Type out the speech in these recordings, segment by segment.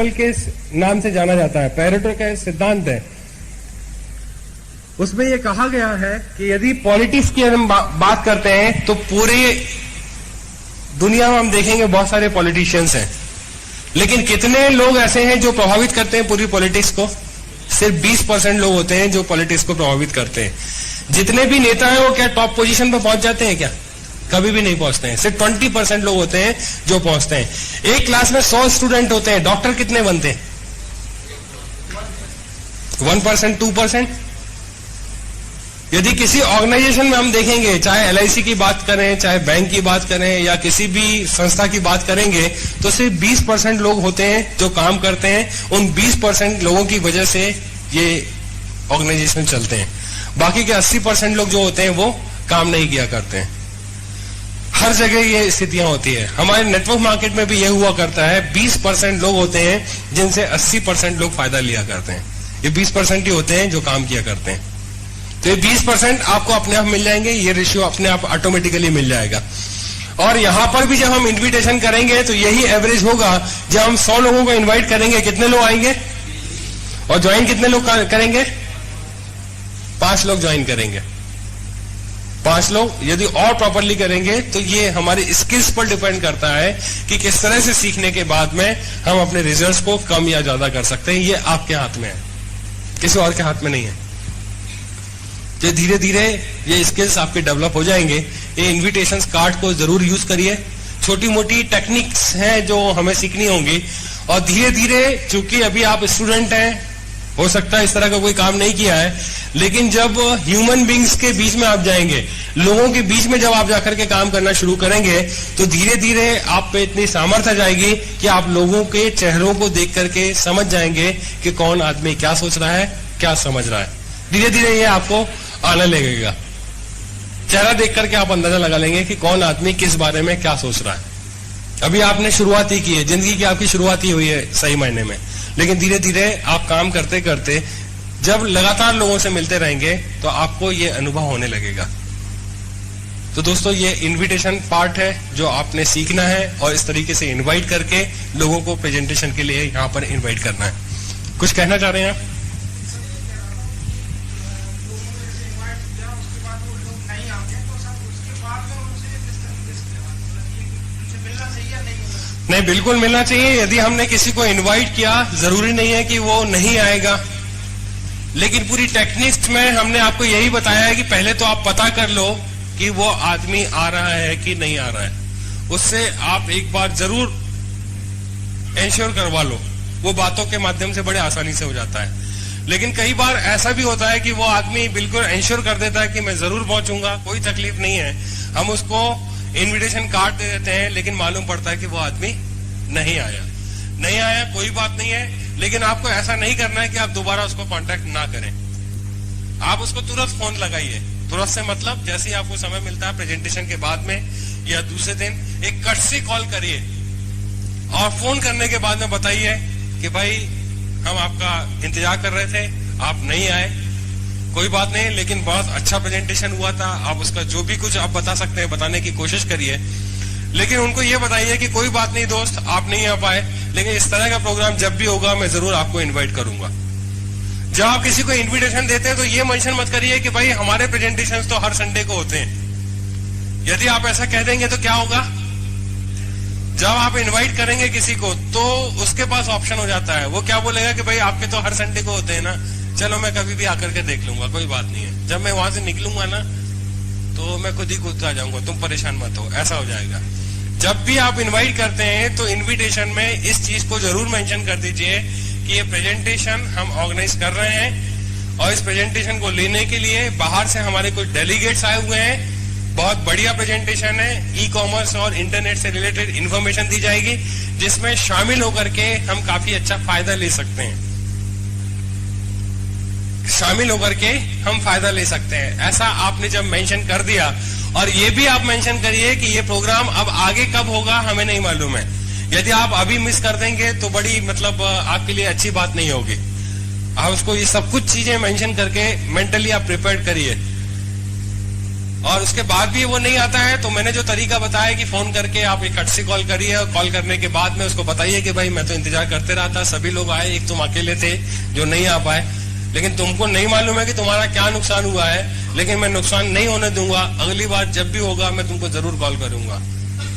Principal के नाम से जाना जाता है, पेरेटो का सिद्धांत है। उसमें यह कहा गया है कि यदि पॉलिटिक्स की हम बात करते हैं तो पूरे दुनिया में हम देखेंगे बहुत सारे पॉलिटिशियंस हैं, लेकिन कितने लोग ऐसे हैं जो प्रभावित करते हैं पूरी पॉलिटिक्स को? सिर्फ 20% लोग होते हैं जो पॉलिटिक्स को प्रभावित करते हैं। जितने भी नेता हैं वो क्या टॉप पोजीशन पर पहुंच जाते हैं? क्या कभी भी नहीं पहुंचते हैं। सिर्फ 20% लोग होते हैं जो पहुंचते हैं। एक क्लास में 100 स्टूडेंट होते हैं, डॉक्टर कितने बनते हैं? 1%, 2%। यदि किसी ऑर्गेनाइजेशन में हम देखेंगे, चाहे LIC की बात करें, चाहे बैंक की बात करें, या किसी भी संस्था की बात करेंगे, तो सिर्फ 20% लोग होते हैं जो काम करते हैं। उन 20% लोगों की वजह से ये ऑर्गेनाइजेशन चलते हैं। बाकी के 80% लोग जो होते हैं वो काम नहीं किया करते हैं। हर जगह ये स्थितियां होती है। हमारे नेटवर्क मार्केट में भी ये हुआ करता है। 20% लोग होते हैं जिनसे 80% लोग फायदा लिया करते हैं। ये 20% ही होते हैं जो काम किया करते हैं। तो ये 20% आपको अपने आप मिल जाएंगे, ये रेशियो अपने आप ऑटोमेटिकली मिल जाएगा। और यहां पर भी जब हम इन्विटेशन करेंगे तो यही एवरेज होगा। जब हम 100 लोगों को इन्वाइट करेंगे, कितने लोग आएंगे? और ज्वाइन कितने लोग करेंगे? 5 लोग ज्वाइन करेंगे। 5 लोग यदि और प्रॉपरली करेंगे तो ये हमारी स्किल्स पर डिपेंड करता है कि किस तरह से सीखने के बाद में हम अपने रिजल्ट्स को कम या ज्यादा कर सकते हैं। ये आपके हाथ में है, किसी और के हाथ में नहीं है। जो धीरे धीरे ये स्किल्स आपके डेवलप हो जाएंगे। ये इन्विटेशन कार्ड को जरूर यूज करिए। छोटी मोटी टेक्निक्स हैं जो हमें सीखनी होंगी। और धीरे धीरे, चूंकि अभी आप स्टूडेंट हैं, हो सकता है इस तरह का कोई काम नहीं किया है, लेकिन जब ह्यूमन बींग्स के बीच में आप जाएंगे, लोगों के बीच में जब आप जाकर के काम करना शुरू करेंगे, तो धीरे धीरे आप पे इतनी सामर्थ्य आ जाएगी कि आप लोगों के चेहरों को देख करके समझ जाएंगे कि कौन आदमी क्या सोच रहा है, क्या समझ रहा है। धीरे धीरे ये आपको आने लगेगा। चेहरा देख करके आप अंदाजा लगा लेंगे कि कौन आदमी किस बारे में क्या सोच रहा है। अभी आपने शुरुआत ही की है, जिंदगी की आपकी शुरुआत ही हुई है सही मायने में, लेकिन धीरे धीरे आप काम करते करते जब लगातार लोगों से मिलते रहेंगे तो आपको ये अनुभव होने लगेगा। तो दोस्तों, ये इनविटेशन पार्ट है जो आपने सीखना है, और इस तरीके से इनवाइट करके लोगों को प्रेजेंटेशन के लिए यहां पर इनवाइट करना है। कुछ कहना चाह रहे हैं आप? नहीं, बिल्कुल मिलना चाहिए। यदि हमने किसी को इनवाइट किया, जरूरी नहीं है कि वो नहीं आएगा, लेकिन पूरी टेक्निक्स में हमने आपको यही बताया है कि पहले तो आप पता कर लो कि वो आदमी आ रहा है कि नहीं आ रहा है। उससे आप एक बार जरूर इंश्योर करवा लो। वो बातों के माध्यम से बड़े आसानी से हो जाता है। लेकिन कई बार ऐसा भी होता है कि वो आदमी बिल्कुल इंश्योर कर देता है कि मैं जरूर पहुंचूंगा, कोई तकलीफ नहीं है। हम उसको इनविटेशन कार्ड दे देते हैं, लेकिन मालूम पड़ता है कि वो आदमी नहीं आया, कोई बात नहीं है। लेकिन आपको ऐसा नहीं करना है कि आप दोबारा उसको कांटेक्ट ना करें। आप उसको तुरंत फोन लगाइए। तुरंत से मतलब जैसे ही आपको समय मिलता है प्रेजेंटेशन के बाद में या दूसरे दिन, एक कर्टसी कॉल करिए और फोन करने के बाद में बताइए कि भाई हम आपका इंतजार कर रहे थे, आप नहीं आए, कोई बात नहीं, लेकिन बहुत अच्छा प्रेजेंटेशन हुआ था। आप उसका जो भी कुछ आप बता सकते हैं बताने की कोशिश करिए, लेकिन उनको ये बताइए कि कोई बात नहीं दोस्त, आप नहीं आ पाए, लेकिन इस तरह का प्रोग्राम जब भी होगा मैं जरूर आपको इनवाइट करूंगा। जब आप किसी को इनविटेशन देते हैं तो ये मेंशन मत करिए कि भाई हमारे प्रेजेंटेशंस तो हर संडे को होते हैं। यदि आप ऐसा कह देंगे तो क्या होगा? जब आप इनवाइट करेंगे किसी को तो उसके पास ऑप्शन हो जाता है। वो क्या बोलेगा कि भाई आपके तो हर संडे को होते हैं ना, चलो मैं कभी भी आकर के देख लूंगा, कोई बात नहीं है। जब मैं वहां से निकलूंगा ना तो मैं खुद ही कूद आ जाऊंगा, तुम परेशान मत हो, ऐसा हो जाएगा। जब भी आप इनवाइट करते हैं तो इनविटेशन में इस चीज को जरूर मेंशन कर दीजिए कि ये प्रेजेंटेशन हम ऑर्गेनाइज कर रहे हैं, और इस प्रेजेंटेशन को लेने के लिए बाहर से हमारे कुछ डेलीगेट्स आए हुए हैं। बहुत बढ़िया प्रेजेंटेशन है, ई-कॉमर्स और इंटरनेट से रिलेटेड इंफॉर्मेशन दी जाएगी, जिसमें शामिल होकर के हम काफी अच्छा फायदा ले सकते हैं। शामिल होकर के हम फायदा ले सकते हैं, ऐसा आपने जब मेंशन कर दिया। और ये भी आप मेंशन करिए कि ये प्रोग्राम अब आगे कब होगा हमें नहीं मालूम है। यदि आप अभी मिस कर देंगे तो बड़ी मतलब आपके लिए अच्छी बात नहीं होगी। आप उसको ये सब कुछ चीजें मेंशन करके मेंटली आप प्रिपेयर करिए। और उसके बाद भी वो नहीं आता है, तो मैंने जो तरीका बताया कि फोन करके आप एक कटसी कॉल करिए, और कॉल करने के बाद में उसको बताइए कि भाई मैं तो इंतजार करते रहा था, सभी लोग आए, एक तुम अकेले थे जो नहीं आ पाए, लेकिन तुमको नहीं मालूम है कि तुम्हारा क्या नुकसान हुआ है, लेकिन मैं नुकसान नहीं होने दूंगा, अगली बार जब भी होगा मैं तुमको जरूर कॉल करूंगा,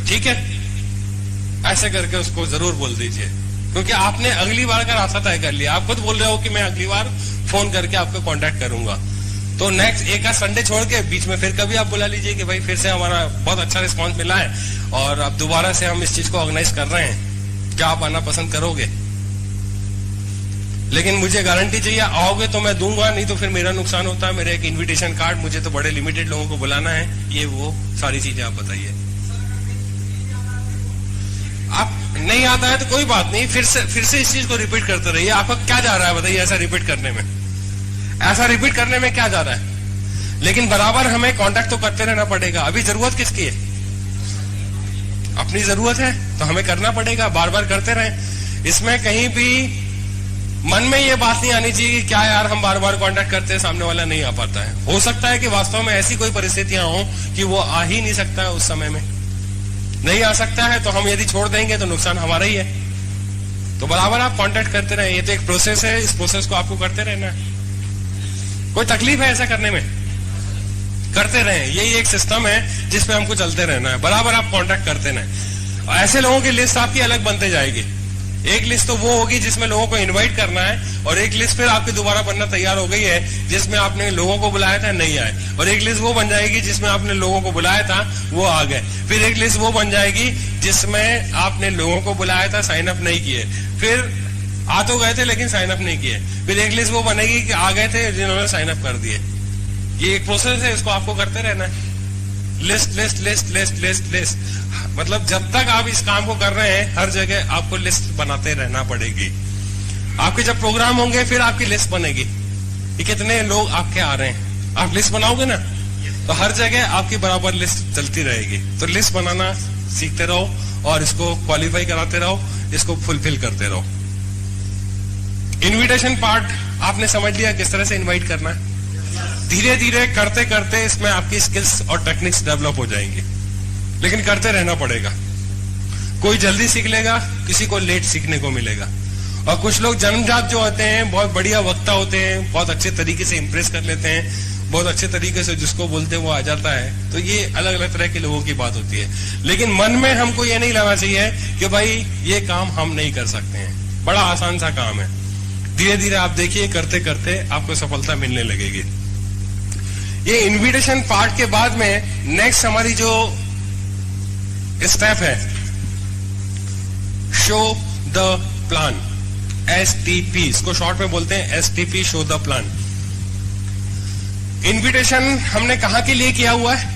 ठीक है? ऐसे करके उसको जरूर बोल दीजिए, क्योंकि आपने अगली बार का रास्ता तय कर लिया। आप खुद बोल रहे हो कि मैं अगली बार फोन करके आपको कांटेक्ट करूंगा, तो नेक्स्ट एक संडे छोड़ के बीच में फिर कभी आप बुला लीजिए कि भाई फिर से हमारा बहुत अच्छा रिस्पांस मिला है और अब दोबारा से हम इस चीज को ऑर्गेनाइज कर रहे हैं, क्या आप आना पसंद करोगे? लेकिन मुझे गारंटी चाहिए, आओगे तो मैं दूंगा, नहीं तो फिर मेरा नुकसान होता है। मेरे एक इन्विटेशन कार्ड, मुझे तो बड़े लिमिटेड लोगों को बुलाना है, ये वो सारी चीजें आप बताइए। आप नहीं आता है तो कोई बात नहीं, फिर से इस चीज को रिपीट करते रहिए। आपका क्या जा रहा है बताइए ऐसा रिपीट करने में? ऐसा रिपीट करने में क्या जा रहा है? लेकिन बराबर हमें कांटेक्ट तो करते रहना पड़ेगा। अभी जरूरत किसकी है? अपनी जरूरत है, तो हमें करना पड़ेगा, बार बार करते रहें। इसमें कहीं भी मन में ये बात नहीं आनी चाहिए कि क्या यार हम बार बार कांटेक्ट करते हैं, सामने वाला नहीं आ पाता है। हो सकता है कि वास्तव में ऐसी कोई परिस्थितियां हो कि वो आ ही नहीं सकता है, उस समय में नहीं आ सकता है, तो हम यदि छोड़ देंगे तो नुकसान हमारा ही है। तो बराबर आप कांटेक्ट करते रहे, ये तो एक प्रोसेस है, इस प्रोसेस को आपको करते रहना है। कोई तकलीफ है ऐसा करने में? करते रहे, यही एक सिस्टम है जिसपे हमको चलते रहना है, बराबर आप कांटेक्ट करते रहे। ऐसे लोगों की लिस्ट आपकी अलग बनते जाएगी। एक लिस्ट तो वो होगी जिसमें लोगों को इनवाइट करना है, और एक लिस्ट फिर आपकी दोबारा बनना तैयार हो गई है जिसमें आपने लोगों को बुलाया था नहीं आए, और एक लिस्ट वो बन जाएगी जिसमें आपने लोगों को बुलाया था वो आ गए, फिर एक लिस्ट वो बन जाएगी जिसमें आपने लोगों को बुलाया था साइन अप नहीं किए, फिर आ तो गए थे लेकिन साइन अप नहीं किए, फिर एक लिस्ट वो बनेगी कि आ गए थे जिन्होंने साइन अप कर दिए। ये एक प्रोसेस है, इसको आपको करते रहना है। List list list list list list, मतलब जब तक आप इस काम को कर रहे हैं हर जगह आपको लिस्ट बनाते रहना पड़ेगी। आपके जब प्रोग्राम होंगे फिर आपकी लिस्ट बनेगी कि कितने लोग आपके आ रहे हैं, आप लिस्ट बनाओगे ना, तो हर जगह आपकी बराबर लिस्ट चलती रहेगी। तो लिस्ट बनाना सीखते रहो और इसको क्वालिफाई कराते रहो, इसको फुलफिल करते रहो। इनविटेशन पार्ट आपने समझ लिया किस तरह से इनवाइट करना है। धीरे धीरे करते करते इसमें आपकी स्किल्स और टेक्निक्स डेवलप हो जाएंगी, लेकिन करते रहना पड़ेगा। कोई जल्दी सीख लेगा, किसी को लेट सीखने को मिलेगा। और कुछ लोग जन्मजात जो होते हैं बहुत बढ़िया वक्ता होते हैं, बहुत अच्छे तरीके से इंप्रेस कर लेते हैं, बहुत अच्छे तरीके से जिसको बोलते हैं वो आ जाता है। तो ये अलग अलग तरह के लोगों की बात होती है, लेकिन मन में हमको ये नहीं लाना चाहिए कि भाई ये काम हम नहीं कर सकते हैं, बड़ा आसान सा काम है। धीरे धीरे आप देखिए, करते करते आपको सफलता मिलने लगेगी। ये इनविटेशन पार्ट के बाद में नेक्स्ट हमारी जो स्टेप है, शो द प्लान, STP, इसको शॉर्ट में बोलते हैं STP, show the plan. Invitation हमने कहां के लिए किया हुआ है?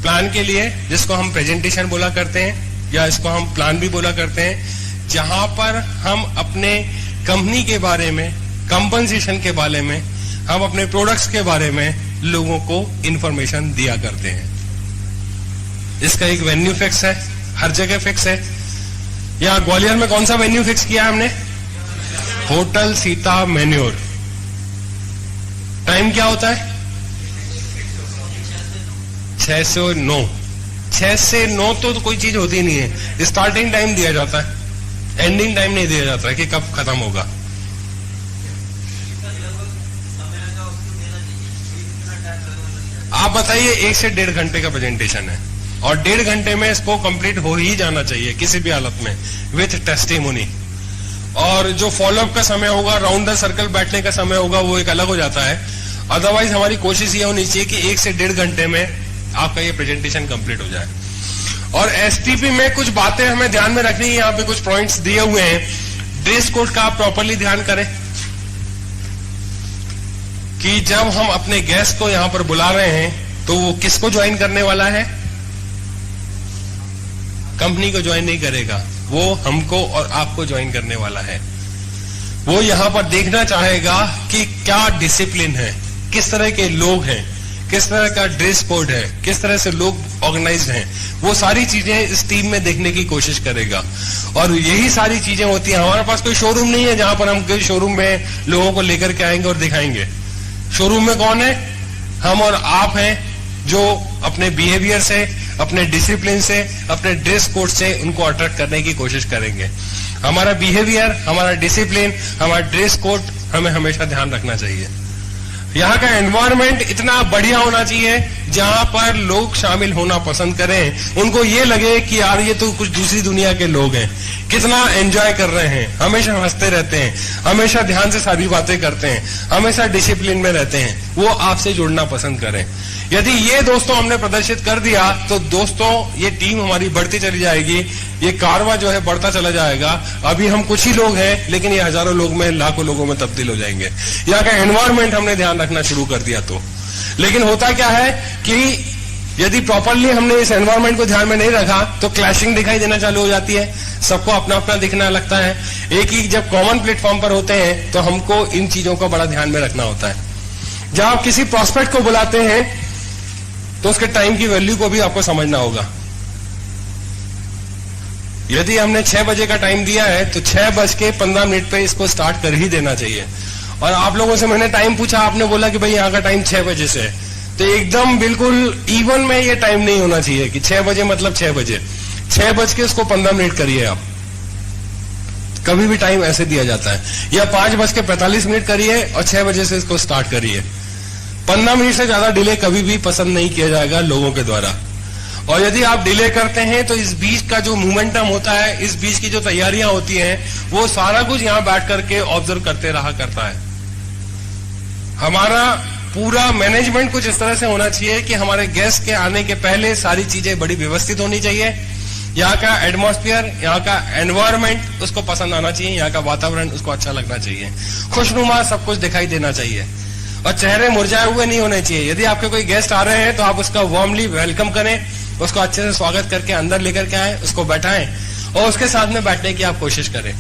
प्लान के लिए, जिसको हम प्रेजेंटेशन बोला करते हैं या इसको हम प्लान भी बोला करते हैं, जहां पर हम अपने कंपनी के बारे में, कंपनसेशन के बारे में, हम अपने प्रोडक्ट्स के बारे में लोगों को इंफॉर्मेशन दिया करते हैं। इसका एक वेन्यू फिक्स है, हर जगह फिक्स है। यहां ग्वालियर में कौन सा वेन्यू फिक्स किया हमने? Hotel Sita manure. टाइम क्या होता है? 6 से 9। 6 से 9 तो कोई चीज होती नहीं है। स्टार्टिंग टाइम दिया जाता है, एंडिंग टाइम नहीं दिया जाता है कि कब खत्म होगा। आप बताइए, 1 से 1.5 घंटे का प्रेजेंटेशन है और 1.5 घंटे में इसको कंप्लीट हो ही जाना चाहिए किसी भी हालत में, विथ टेस्टिमोनी। और जो फॉलोअप का समय होगा, राउंड द सर्कल बैठने का समय होगा, वो एक अलग हो जाता है। अदरवाइज हमारी कोशिश ये होनी चाहिए कि 1 से 1.5 घंटे में आपका ये प्रेजेंटेशन कंप्लीट हो जाए। और STP में कुछ बातें हमें ध्यान में रखनी है, यहाँ पे कुछ पॉइंट्स दिए हुए हैं। ड्रेस कोड का आप प्रॉपरली ध्यान करें कि जब हम अपने गेस्ट को यहां पर बुला रहे हैं तो वो किसको ज्वाइन करने वाला है? कंपनी को ज्वाइन नहीं करेगा, वो हमको और आपको ज्वाइन करने वाला है। वो यहां पर देखना चाहेगा कि क्या डिसिप्लिन है, किस तरह के लोग हैं, किस तरह का ड्रेस कोड है, किस तरह से लोग ऑर्गेनाइज्ड हैं, वो सारी चीजें इस टीम में देखने की कोशिश करेगा। और यही सारी चीजें होती हैं। हमारे पास कोई शोरूम नहीं है जहां पर हम कोई शोरूम में लोगों को लेकर के आएंगे और दिखाएंगे। शोरूम में कौन है? हम और आप हैं जो अपने बिहेवियर से, अपने डिसिप्लिन से, अपने ड्रेस कोड से उनको अट्रैक्ट करने की कोशिश करेंगे। हमारा बिहेवियर, हमारा डिसिप्लिन, हमारा ड्रेस कोड हमें हमेशा ध्यान रखना चाहिए। यहाँ का एनवायरनमेंट इतना बढ़िया होना चाहिए जहां पर लोग शामिल होना पसंद करें, उनको ये लगे कि यार ये तो कुछ दूसरी दुनिया के लोग हैं, कितना एंजॉय कर रहे हैं, हमेशा हंसते रहते हैं, हमेशा ध्यान से सारी बातें करते हैं, हमेशा डिसिप्लिन में रहते हैं, वो आपसे जुड़ना पसंद करें। यदि ये दोस्तों हमने प्रदर्शित कर दिया तो दोस्तों ये टीम हमारी बढ़ती चली जाएगी, ये कारवां जो है बढ़ता चला जाएगा। अभी हम कुछ ही लोग हैं लेकिन ये हजारों लोग में, लाखों लोगों में तब्दील हो जाएंगे। यहाँ का एनवायरनमेंट हमने ध्यान रखना शुरू कर दिया तो। लेकिन होता क्या है कि यदि प्रॉपरली हमने इस एनवायरनमेंट को ध्यान में नहीं रखा तो क्लैशिंग दिखाई देना चालू हो जाती है, सबको अपना अपना दिखना लगता है। एक ही जब कॉमन प्लेटफॉर्म पर होते हैं तो हमको इन चीजों को बड़ा ध्यान में रखना होता है। जब आप किसी प्रोस्पेक्ट को बुलाते हैं तो उसके टाइम की वैल्यू को भी आपको समझना होगा। यदि हमने 6 बजे का टाइम दिया है तो 6:15 पे इसको स्टार्ट कर ही देना चाहिए। और आप लोगों से मैंने टाइम पूछा, आपने बोला कि भाई यहाँ का टाइम 6 बजे से है, तो एकदम बिल्कुल इवन में ये टाइम नहीं होना चाहिए कि 6 बजे मतलब 6 बजे। 6:15 करिए आप, कभी भी टाइम ऐसे दिया जाता है, या 5:45 करिए और 6 बजे से इसको स्टार्ट करिए। 15 मिनट से ज्यादा डिले कभी भी पसंद नहीं किया जाएगा लोगों के द्वारा। और यदि आप डिले करते हैं तो इस बीच का जो मोमेंटम होता है, इस बीच की जो तैयारियां होती हैं, वो सारा कुछ यहां बैठ करके ऑब्जर्व करते रहा करता है। हमारा पूरा मैनेजमेंट कुछ इस तरह से होना चाहिए कि हमारे गेस्ट के आने के पहले सारी चीजें बड़ी व्यवस्थित होनी चाहिए। यहाँ का एटमॉस्फेयर, यहाँ का एनवायरनमेंट उसको पसंद आना चाहिए, यहाँ का वातावरण उसको अच्छा लगना चाहिए, खुशनुमा सब कुछ दिखाई देना चाहिए और चेहरे मुरझाए हुए नहीं होने चाहिए। यदि आपके कोई गेस्ट आ रहे हैं तो आप उसका वार्मली वेलकम करें, उसको अच्छे से स्वागत करके अंदर लेकर के आए, उसको बैठाएं और उसके साथ में बैठने की आप कोशिश करें।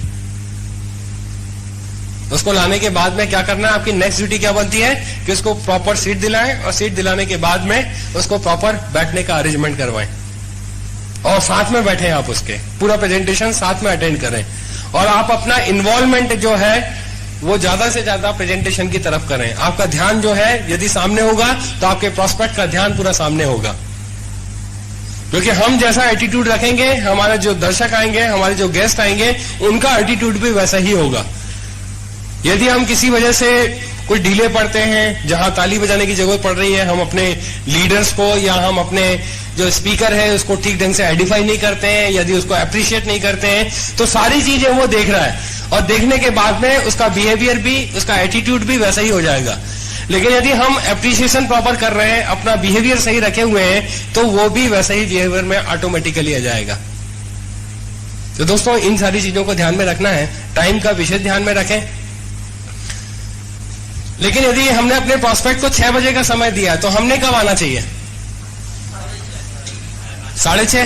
उसको लाने के बाद में क्या करना है, आपकी नेक्स्ट ड्यूटी क्या बनती है कि उसको प्रॉपर सीट दिलाएं और सीट दिलाने के बाद में उसको प्रॉपर बैठने का अरेंजमेंट करवाएं और साथ में बैठे आप, उसके पूरा प्रेजेंटेशन साथ में अटेंड करें और आप अपना इन्वॉल्वमेंट जो है वो ज्यादा से ज्यादा प्रेजेंटेशन की तरफ करें। आपका ध्यान जो है यदि सामने होगा तो आपके प्रोस्पेक्ट का ध्यान पूरा सामने होगा, क्योंकि हम जैसा एटीट्यूड रखेंगे, हमारे जो दर्शक आएंगे, हमारे जो गेस्ट आएंगे, उनका एटीट्यूड भी वैसा ही होगा। यदि हम किसी वजह से कोई डिले पड़ते हैं, जहां ताली बजाने की जरूरत पड़ रही है, हम अपने लीडर्स को या हम अपने जो स्पीकर है उसको ठीक ढंग से आइडेंटिफाई नहीं करते हैं, यदि उसको अप्रिशिएट नहीं करते हैं, तो सारी चीजें वो देख रहा है और देखने के बाद में उसका बिहेवियर भी, उसका एटीट्यूड भी वैसा ही हो जाएगा। लेकिन यदि हम एप्रिसिएशन प्रॉपर कर रहे हैं, अपना बिहेवियर सही रखे हुए हैं, तो वो भी वैसा ही बिहेवियर में ऑटोमेटिकली आ जाएगा। तो दोस्तों इन सारी चीजों को ध्यान में रखना है, टाइम का विशेष ध्यान में रखें। लेकिन यदि हमने अपने प्रोस्पेक्ट को 6 बजे का समय दिया तो हमने कब आना चाहिए? 6:30?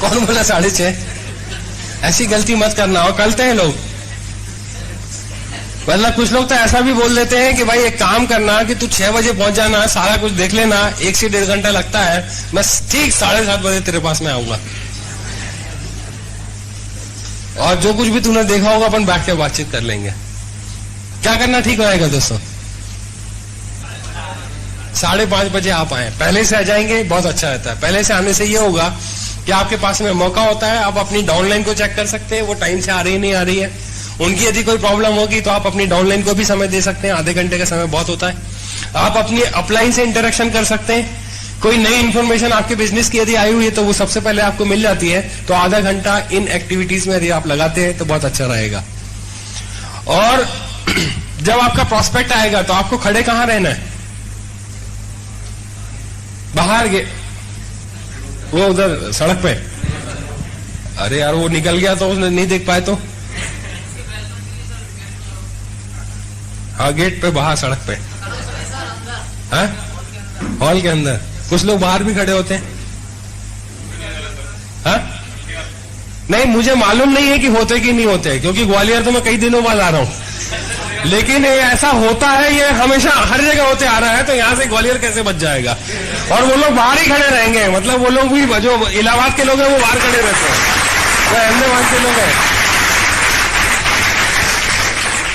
कौन बोला 6:30? ऐसी गलती मत करना, और करते हैं लोग। मतलब कुछ लोग तो ऐसा भी बोल देते हैं कि भाई एक काम करना कि तू 6 बजे पहुंच जाना, सारा कुछ देख लेना, 1 से 1.5 घंटा लगता है, मैं ठीक 7:30 बजे तेरे पास में आऊंगा और जो कुछ भी तूने देखा होगा अपन बैठ के बातचीत कर लेंगे। क्या करना ठीक रहेगा दोस्तों? 5:30 बजे आप आए, पहले से आ जाएंगे, बहुत अच्छा रहता है। पहले से आने से ये होगा कि आपके पास में मौका होता है, आप अपनी डाउनलाइन को चेक कर सकते हैं, वो टाइम से आ रही नहीं आ रही है। उनकी यदि कोई प्रॉब्लम होगी तो आप अपनी डाउनलाइन को भी समय दे सकते हैं, आधे घंटे का समय बहुत होता है। आप अपनी अपलाइन से इंटरेक्शन कर सकते हैं, कोई नई इंफॉर्मेशन आपके बिजनेस की यदि आई हुई है तो वो सबसे पहले आपको मिल जाती है, तो आधा घंटा इन एक्टिविटीज में यदि आप लगाते हैं तो बहुत अच्छा रहेगा। और जब आपका प्रोस्पेक्ट आएगा तो आपको खड़े कहां रहना है? बाहर वो उधर सड़क पे? अरे यार वो निकल गया तो उसने नहीं देख पाए तो? हाँ गेट पे बाहर, सड़क पे, हाँ हॉल के अंदर। कुछ लोग बाहर भी खड़े होते हैं। हाँ नहीं, मुझे मालूम नहीं है कि होते कि नहीं होते, क्योंकि ग्वालियर तो मैं कई दिनों बाद आ रहा हूं, लेकिन ये ऐसा होता है, ये हमेशा हर जगह होते आ रहा है, तो यहां से ग्वालियर कैसे बच जाएगा? और वो लोग बाहर ही खड़े रहेंगे, मतलब वो लोग भी जो इलाहाबाद के लोग हैं वो बाहर खड़े रहते हैं, वो अहमदाबाद के लोग हैं।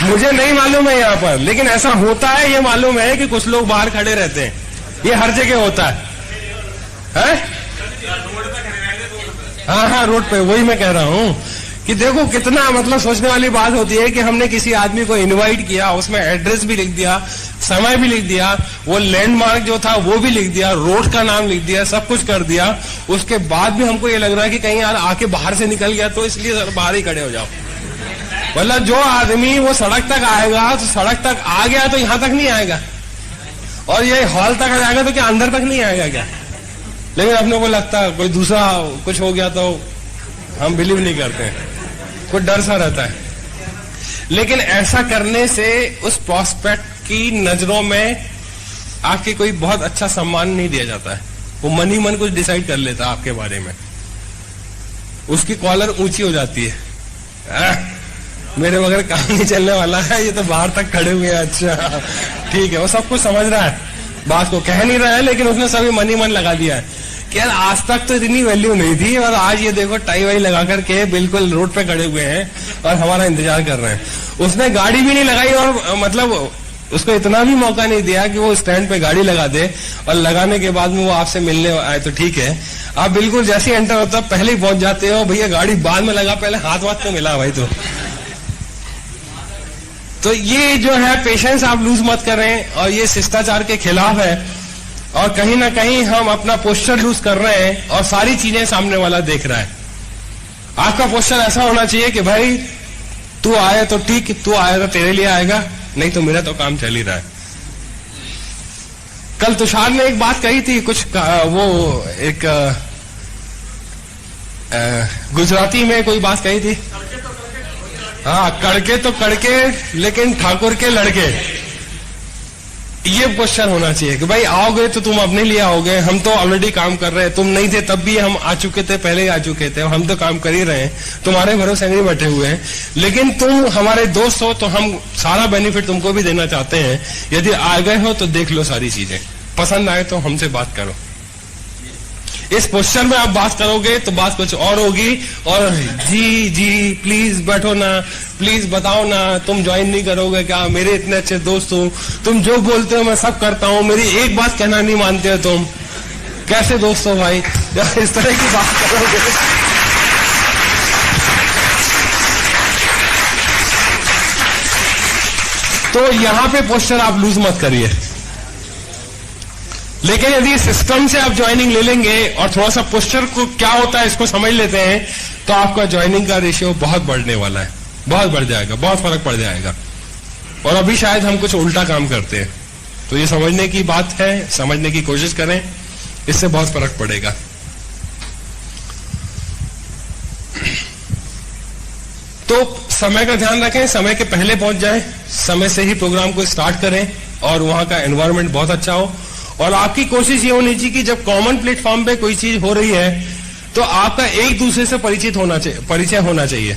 मुझे नहीं मालूम है यहाँ पर, लेकिन ऐसा होता है ये मालूम है कि कुछ लोग बाहर खड़े रहते हैं, ये हर जगह होता है? हाँ, रोड पे, वही मैं कह रहा हूँ कि देखो कितना मतलब सोचने वाली बात होती है कि हमने किसी आदमी को इनवाइट किया, उसमें एड्रेस भी लिख दिया, समय भी लिख दिया, वो लैंडमार्क जो था वो भी लिख दिया, रोड का नाम लिख दिया, सब कुछ कर दिया, उसके बाद भी हमको ये लग रहा है कि कहीं यार आके बाहर से निकल गया तो इसलिए बाहर ही खड़े हो जाओ। मतलब जो आदमी वो सड़क तक आएगा तो सड़क तक आ गया तो यहां तक नहीं आएगा, और ये हॉल तक आ जाएगा तो क्या अंदर तक नहीं आएगा क्या? लेकिन अपने को लगता है कोई दूसरा कुछ हो गया तो हम बिलीव नहीं करते हैं, कुछ डर सा रहता है। लेकिन ऐसा करने से उस प्रोस्पेक्ट की नजरों में आपके कोई बहुत अच्छा सम्मान नहीं दिया जाता है। वो मन ही मन कुछ डिसाइड कर लेता है आपके बारे में, उसकी कॉलर ऊंची हो जाती है, मेरे बगैर काम नहीं चलने वाला है, ये तो बाहर तक खड़े हुए हैं, अच्छा ठीक है। वो सब कुछ समझ रहा है, बात को कह नहीं रहा है, लेकिन उसने सभी मन ही मन लगा दिया है कि यार आज तक तो इतनी वैल्यू नहीं थी और आज ये देखो टाई वाई लगा करके बिल्कुल रोड पे खड़े हुए हैं और हमारा इंतजार कर रहे हैं। उसने गाड़ी भी नहीं लगाई और मतलब उसको इतना भी मौका नहीं दिया कि वो स्टैंड पे गाड़ी लगा दे, और लगाने के बाद में वो आपसे मिलने आए तो ठीक है, आप बिल्कुल जैसे एंटर होता पहले ही पहुंच जाते हो, भैया गाड़ी बाद में लगा, पहले हाथ वाथ तो मिला भाई। तो ये जो है पेशेंस आप लूज मत करें, और ये शिष्टाचार के खिलाफ है, और कहीं ना कहीं हम अपना पोस्चर लूज कर रहे हैं और सारी चीजें सामने वाला देख रहा है। आपका पोस्चर ऐसा होना चाहिए कि भाई तू आए तो ठीक, तू आएगा तेरे लिए आएगा, नहीं तो मेरा तो काम चल ही रहा है। कल तुषार ने एक बात कही थी, कुछ वो एक गुजराती में कोई बात कही थी, हाँ, कड़के तो कड़के लेकिन ठाकुर के लड़के। ये क्वेश्चन होना चाहिए कि भाई आओगे तो तुम अपने लिए आओगे, हम तो ऑलरेडी काम कर रहे हैं, तुम नहीं थे तब भी हम आ चुके थे, पहले ही आ चुके थे, हम तो काम कर ही रहे हैं, तुम्हारे भरोसे नहीं बैठे हुए हैं, लेकिन तुम हमारे दोस्त हो तो हम सारा बेनिफिट तुमको भी देना चाहते हैं। यदि आ गए हो तो देख लो सारी चीजें, पसंद आए तो हमसे बात करो। इस पोस्चर में आप बात करोगे तो बात कुछ और होगी, और जी प्लीज बैठो ना, प्लीज बताओ ना, तुम ज्वाइन नहीं करोगे क्या, मेरे इतने अच्छे दोस्त हो, तुम जो बोलते हो मैं सब करता हूं, मेरी एक बात कहना नहीं मानते हो तुम, कैसे दोस्त हो भाई, इस तरह की बात करोगे तो यहां पे पोस्चर आप लूज मत करिए। लेकिन यदि सिस्टम से आप ज्वाइनिंग ले लेंगे और थोड़ा सा पोस्चर को क्या होता है इसको समझ लेते हैं, तो आपका ज्वाइनिंग का रेशियो बहुत बढ़ने वाला है, बहुत बढ़ जाएगा, बहुत फर्क पड़ जाएगा। और अभी शायद हम कुछ उल्टा काम करते हैं, तो ये समझने की बात है, समझने की कोशिश करें, इससे बहुत फर्क पड़ेगा। तो समय का ध्यान रखें, समय के पहले पहुंच जाएं, समय से ही प्रोग्राम को स्टार्ट करें, और वहां का एनवायरनमेंट बहुत अच्छा हो। और आपकी कोशिश ये होनी चाहिए कि जब कॉमन प्लेटफॉर्म पे कोई चीज हो रही है तो आपका एक दूसरे से परिचय होना चाहिए।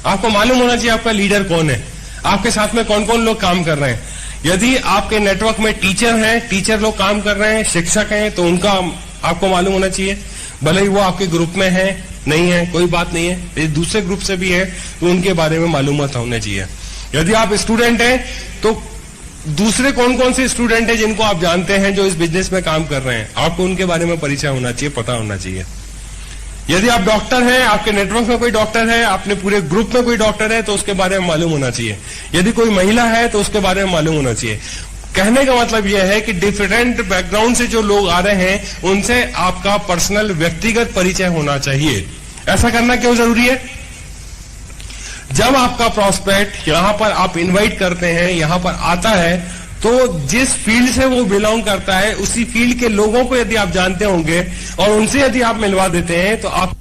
आपको मालूम होना चाहिए आपका लीडर कौन है, आपके साथ में कौन कौन लोग काम कर रहे हैं। यदि आपके नेटवर्क में टीचर हैं, टीचर लोग काम कर रहे हैं, शिक्षक हैं, तो उनका आपको मालूम होना चाहिए, भले ही वो आपके ग्रुप में है नहीं है कोई बात नहीं है, यदि दूसरे ग्रुप से भी है तो उनके बारे में मालूमात होना चाहिए। यदि आप स्टूडेंट हैं तो दूसरे कौन कौन से स्टूडेंट हैं जिनको आप जानते हैं जो इस बिजनेस में काम कर रहे हैं, आपको उनके बारे में परिचय होना चाहिए, पता होना चाहिए। यदि आप डॉक्टर हैं, आपके नेटवर्क में कोई डॉक्टर है, अपने पूरे ग्रुप में कोई डॉक्टर है, तो उसके बारे में मालूम होना चाहिए। यदि कोई महिला है तो उसके बारे में मालूम होना चाहिए। कहने का मतलब यह है कि डिफरेंट बैकग्राउंड से जो लोग आ रहे हैं उनसे आपका पर्सनल व्यक्तिगत परिचय होना चाहिए। ऐसा करना क्यों जरूरी है? जब आपका प्रॉस्पेक्ट यहां पर आप इनवाइट करते हैं, यहां पर आता है, तो जिस फील्ड से वो बिलोंग करता है उसी फील्ड के लोगों को यदि आप जानते होंगे और उनसे यदि आप मिलवा देते हैं तो आप